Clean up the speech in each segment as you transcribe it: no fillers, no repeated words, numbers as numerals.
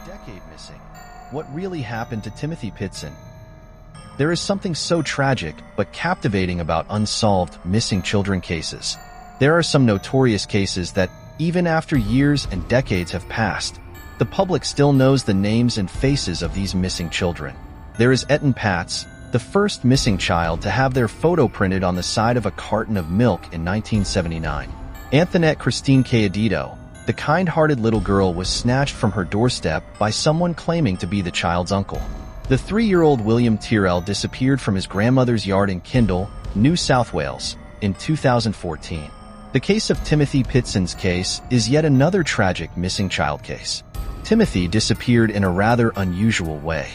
Decade missing. What really happened to Timmothy Pitzen? There is something so tragic but captivating about unsolved missing children cases. There are some notorious cases that, even after years and decades have passed, the public still knows the names and faces of these missing children. There is Etten Patz, the first missing child to have their photo printed on the side of a carton of milk in 1979. Antoinette Christine Cayedito, the kind-hearted little girl, was snatched from her doorstep by someone claiming to be the child's uncle. The 3-year-old William Tyrrell disappeared from his grandmother's yard in Kendal, New South Wales, in 2014. The case of Timmothy Pitzen's case is yet another tragic missing child case. Timothy disappeared in a rather unusual way.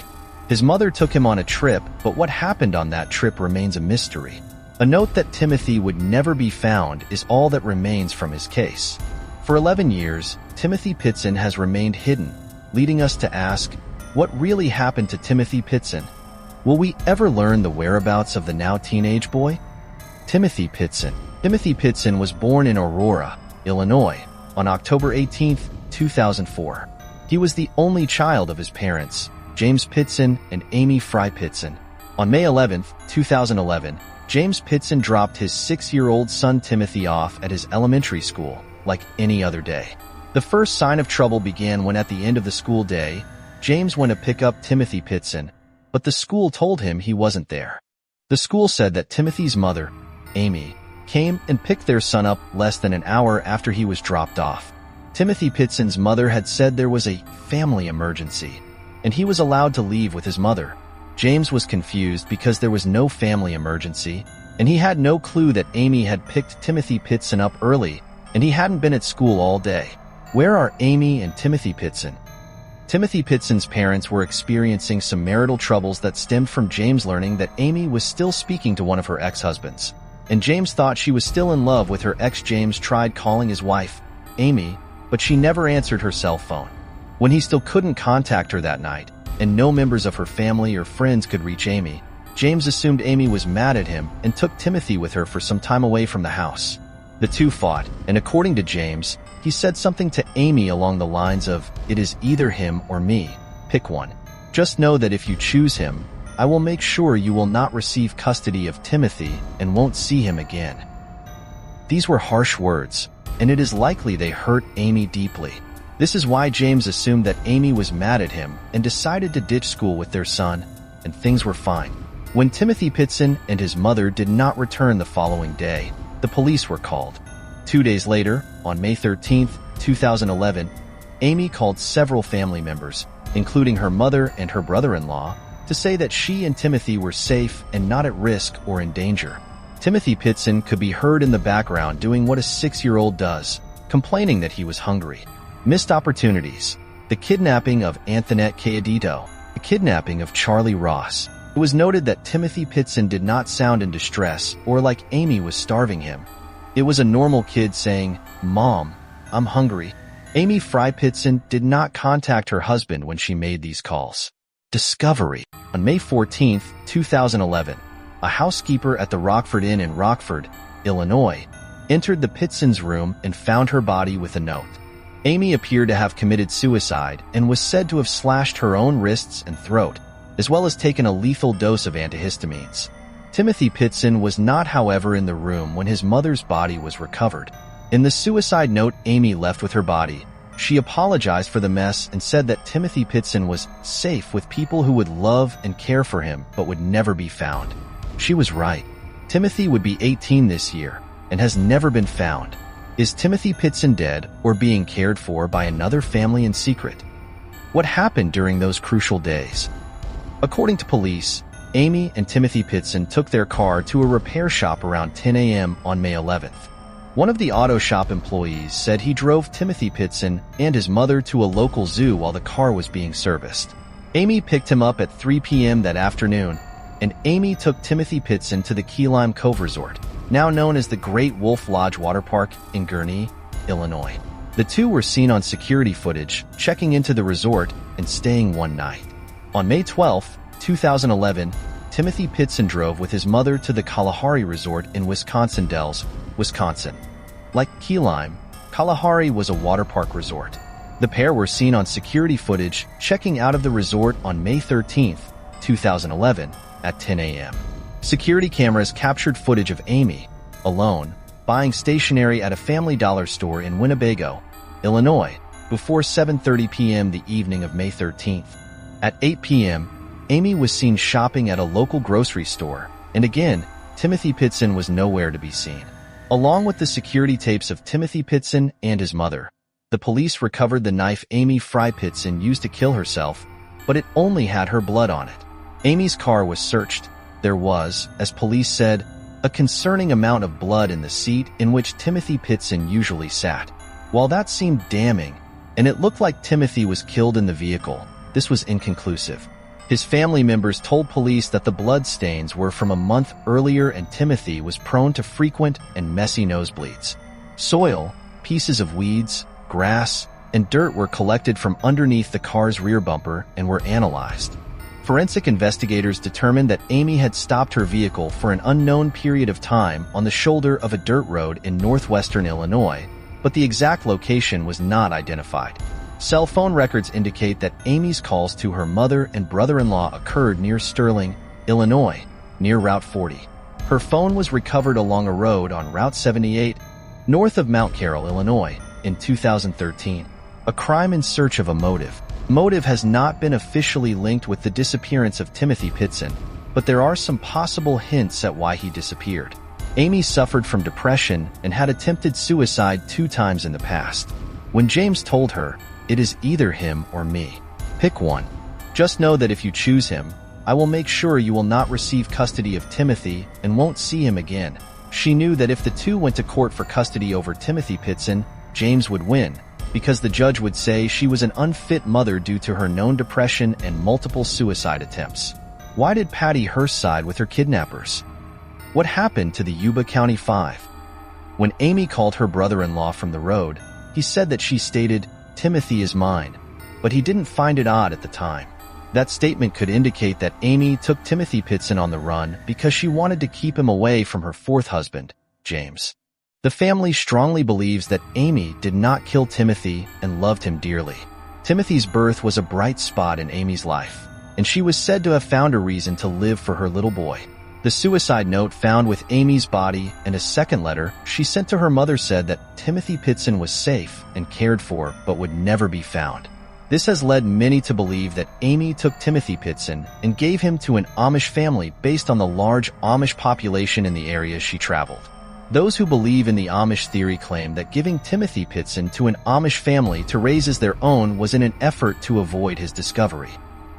His mother took him on a trip, but what happened on that trip remains a mystery. A note that Timothy would never be found is all that remains from his case. For 11 years, Timmothy Pitzen has remained hidden, leading us to ask, what really happened to Timmothy Pitzen? Will we ever learn the whereabouts of the now teenage boy? Timmothy Pitzen. Timmothy Pitzen was born in Aurora, Illinois, on October 18, 2004. He was the only child of his parents, James Pitzen and Amy Fry Pitzen. On May 11, 2011, James Pitzen dropped his 6-year-old son Timothy off at his elementary school, like any other day. The first sign of trouble began when at the end of the school day, James went to pick up Timmothy Pitzen, but the school told him he wasn't there. The school said that Timothy's mother, Amy, came and picked their son up less than an hour after he was dropped off. Timmothy Pitzen's mother had said there was a family emergency, and he was allowed to leave with his mother. James was confused because there was no family emergency, and he had no clue that Amy had picked Timmothy Pitzen up early, and he hadn't been at school all day. Where are Amy and Timmothy Pitzen? Timmothy Pitzen's parents were experiencing some marital troubles that stemmed from James learning that Amy was still speaking to one of her ex-husbands, and James thought she was still in love with her ex. James tried calling his wife, Amy, but she never answered her cell phone. When he still couldn't contact her that night, and no members of her family or friends could reach Amy, James assumed Amy was mad at him and took Timothy with her for some time away from the house. The two fought, and according to James, he said something to Amy along the lines of, "It is either him or me. Pick one. Just know that if you choose him, I will make sure you will not receive custody of Timothy and won't see him again." These were harsh words, and it is likely they hurt Amy deeply. This is why James assumed that Amy was mad at him and decided to ditch school with their son, and things were fine. When Timmothy Pitzen and his mother did not return the following day, the police were called. 2 days later, on May 13, 2011, Amy called several family members, including her mother and her brother-in-law, to say that she and Timothy were safe and not at risk or in danger. Timmothy Pitzen could be heard in the background doing what a 6-year-old does, complaining that he was hungry. Missed opportunities. The kidnapping of Antoinette Cayedito. The kidnapping of Charlie Ross. It was noted that Timmothy Pitzen did not sound in distress or like Amy was starving him. It was a normal kid saying, "Mom, I'm hungry." Amy Fry Pitzen did not contact her husband when she made these calls. Discovery. On May 14, 2011, a housekeeper at the Rockford Inn in Rockford, Illinois, entered the Pitzen's room and found her body with a note. Amy appeared to have committed suicide and was said to have slashed her own wrists and throat, as well as taken a lethal dose of antihistamines. Timmothy Pitzen was not, however, in the room when his mother's body was recovered. In the suicide note Amy left with her body, she apologized for the mess and said that Timmothy Pitzen was safe with people who would love and care for him but would never be found. She was right. Timothy would be 18 this year and has never been found. Is Timmothy Pitzen dead or being cared for by another family in secret? What happened during those crucial days? According to police, Amy and Timmothy Pitzen took their car to a repair shop around 10 a.m. on May 11th. One of the auto shop employees said he drove Timmothy Pitzen and his mother to a local zoo while the car was being serviced. Amy picked him up at 3 p.m. that afternoon, and Amy took Timmothy Pitzen to the Key Lime Cove Resort, now known as the Great Wolf Lodge Water Park in Gurnee, Illinois. The two were seen on security footage, checking into the resort and staying one night. On May 12, 2011, Timmothy Pitzen drove with his mother to the Kalahari Resort in Wisconsin Dells, Wisconsin. Like Key Lime, Kalahari was a water park resort. The pair were seen on security footage checking out of the resort on May 13, 2011, at 10 a.m. Security cameras captured footage of Amy, alone, buying stationery at a Family Dollar store in Winnebago, Illinois, before 7:30 p.m. the evening of May 13th. At 8 p.m., Amy was seen shopping at a local grocery store, and again, Timmothy Pitzen was nowhere to be seen. Along with the security tapes of Timmothy Pitzen and his mother, the police recovered the knife Amy Fry Pitzen used to kill herself, but it only had her blood on it. Amy's car was searched. There was, as police said, a concerning amount of blood in the seat in which Timmothy Pitzen usually sat. While that seemed damning, and it looked like Timothy was killed in the vehicle, this was inconclusive. His family members told police that the blood stains were from a month earlier and Timothy was prone to frequent and messy nosebleeds. Soil, pieces of weeds, grass, and dirt were collected from underneath the car's rear bumper and were analyzed. Forensic investigators determined that Amy had stopped her vehicle for an unknown period of time on the shoulder of a dirt road in northwestern Illinois, but the exact location was not identified. Cell phone records indicate that Amy's calls to her mother and brother-in-law occurred near Sterling, Illinois, near Route 40. Her phone was recovered along a road on Route 78, north of Mount Carroll, Illinois, in 2013. A crime in search of a motive. Motive has not been officially linked with the disappearance of Timmothy Pitzen, but there are some possible hints at why he disappeared. Amy suffered from depression and had attempted suicide 2 times in the past. When James told her, "It is either him or me. Pick one. Just know that if you choose him, I will make sure you will not receive custody of Timothy and won't see him again." She knew that if the two went to court for custody over Timmothy Pitzen, James would win, because the judge would say she was an unfit mother due to her known depression and multiple suicide attempts. Why did Patty Hearst side with her kidnappers? What happened to the Yuba County Five? When Amy called her brother-in-law from the road, he said that she stated, "Timothy is mine," but he didn't find it odd at the time. That statement could indicate that Amy took Timmothy Pitzen on the run because she wanted to keep him away from her 4th husband, James. The family strongly believes that Amy did not kill Timothy and loved him dearly. Timothy's birth was a bright spot in Amy's life, and she was said to have found a reason to live for her little boy. The suicide note found with Amy's body and a second letter she sent to her mother said that Timmothy Pitzen was safe and cared for but would never be found. This has led many to believe that Amy took Timmothy Pitzen and gave him to an Amish family based on the large Amish population in the areas she traveled. Those who believe in the Amish theory claim that giving Timmothy Pitzen to an Amish family to raise as their own was in an effort to avoid his discovery.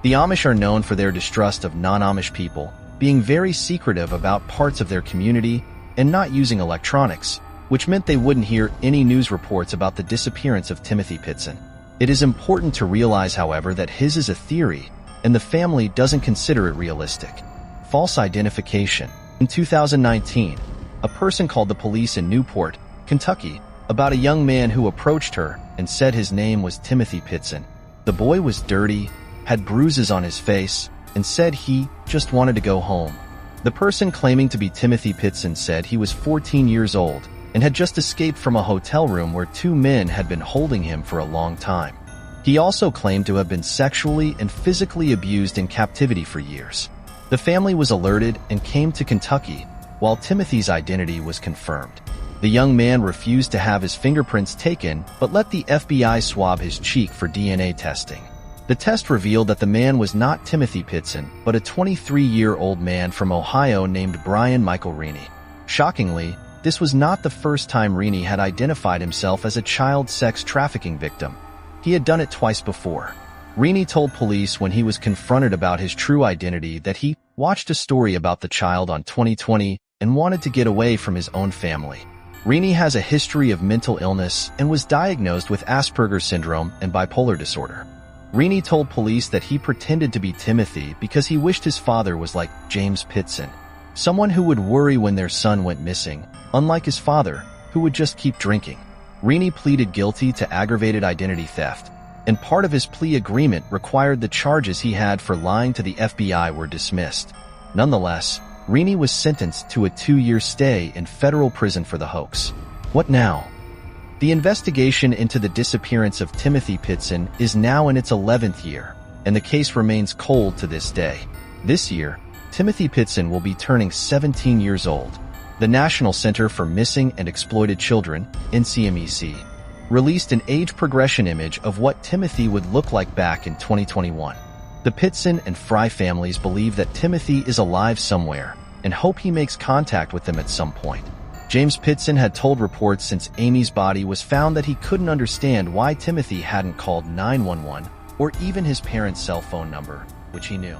The Amish are known for their distrust of non-Amish people, being very secretive about parts of their community, and not using electronics, which meant they wouldn't hear any news reports about the disappearance of Timmothy Pitzen. It is important to realize, however, that his is a theory, and the family doesn't consider it realistic. False identification. In 2019, a person called the police in Newport, Kentucky, about a young man who approached her and said his name was Timmothy Pitzen. The boy was dirty, had bruises on his face, and said he just wanted to go home. The person claiming to be Timmothy Pitzen said he was 14 years old and had just escaped from a hotel room where 2 men had been holding him for a long time. He also claimed to have been sexually and physically abused in captivity for years. The family was alerted and came to Kentucky, while Timothy's identity was confirmed. The young man refused to have his fingerprints taken, but let the FBI swab his cheek for DNA testing. The test revealed that the man was not Timmothy Pitzen, but a 23-year-old man from Ohio named Brian Michael Reaney. Shockingly, this was not the first time Reaney had identified himself as a child sex trafficking victim. He had done it twice before. Reaney told police when he was confronted about his true identity that he watched a story about the child on 2020 and wanted to get away from his own family. Reaney has a history of mental illness and was diagnosed with Asperger's syndrome and bipolar disorder. Rini told police that he pretended to be Timothy because he wished his father was like James Pitzen, someone who would worry when their son went missing, unlike his father, who would just keep drinking. Rini pleaded guilty to aggravated identity theft, and part of his plea agreement required the charges he had for lying to the FBI were dismissed. Nonetheless, Rini was sentenced to a 2-year stay in federal prison for the hoax. What now? The investigation into the disappearance of Timmothy Pitzen is now in its 11th year, and the case remains cold to this day. This year, Timmothy Pitzen will be turning 17 years old. The National Center for Missing and Exploited Children, NCMEC, released an age progression image of what Timothy would look like back in 2021. The Pitzen and Fry families believe that Timothy is alive somewhere and hope he makes contact with them at some point. James Pitzen had told reports since Amy's body was found that he couldn't understand why Timothy hadn't called 911 or even his parents' cell phone number, which he knew.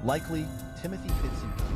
Likely, Timothy Pitzen